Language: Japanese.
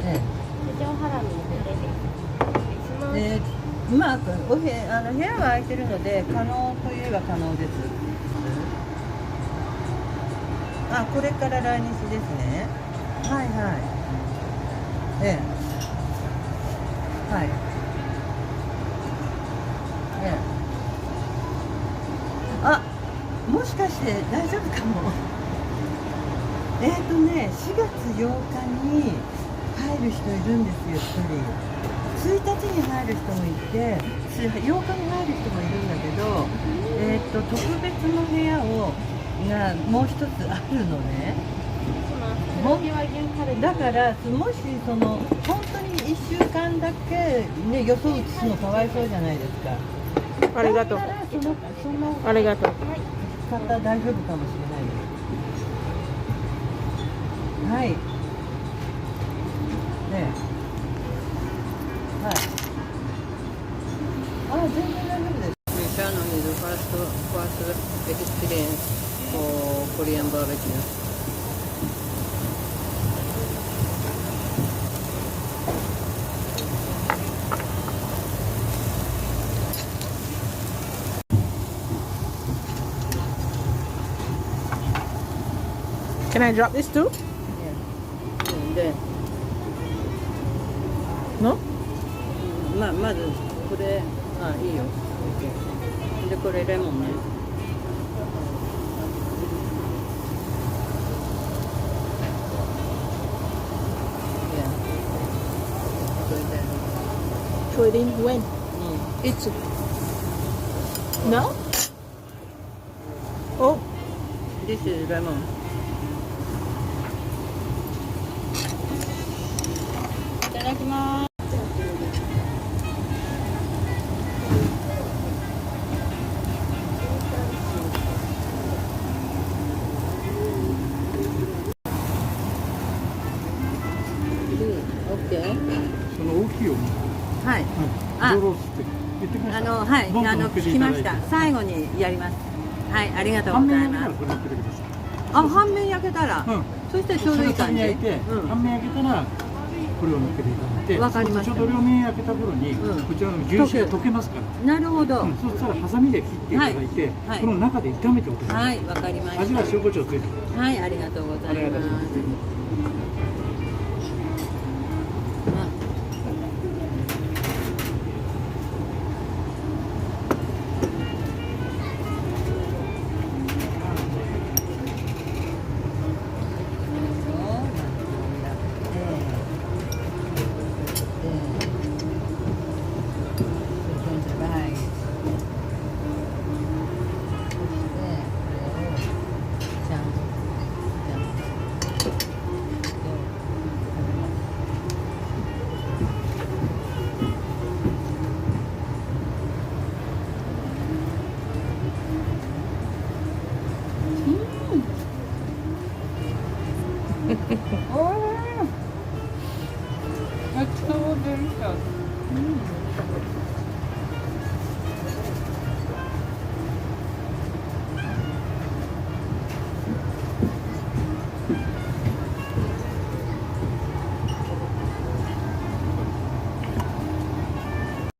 え九条ハラミのフィレです。えうまく部屋は空いてるので可能といえば可能です。あ、これから来日ですね。はいはい。ええ。はい。ええ。あ、もしかして大丈夫かも。4月8日に入る人いるんですよ、1人。1日に入る人もいて、8日に入る人もいるんだけど、特別の部屋がもう一つあるのね。黒毛和牛カルビだからもし本当に1週間だけ、ね、よそ移すのかわいそうじゃないですか。ありがとう。だからそのありがとう。方大丈夫かもしれないです。はい。ねえ。はい。あ、全然大丈夫です。Luciano is the first experience for Korean barbecue. Can I drop this too? Yeah. で、 No? まずこれ、あ、いいよ。OK。で、これレモンね。Yeah。これで。Throw it in when? うん。 It's no? Oh, This is lemon. いただきます。OK。その大きいよ。はい。はい。ロースって言ってきました。はい、ボンと乗っけて聞きました。いただいて最後にやります。はい、ありがとう半ございます。面焼けたらこれ乗っけてください。あ、半面焼けたら、うん。そしたらちょうどいい感じ。焼いて、うん、半面焼けたらこれを乗っけていただいて、わかりました。ちょうど両面焼けた頃に、うん、こちらの牛脂が溶けますから。なるほど。うん、そしたらハサミで切っていただいて、はい、この中で炒めておください。はい、わかりました。味は塩コショウついてる。はい、ありがとうございます。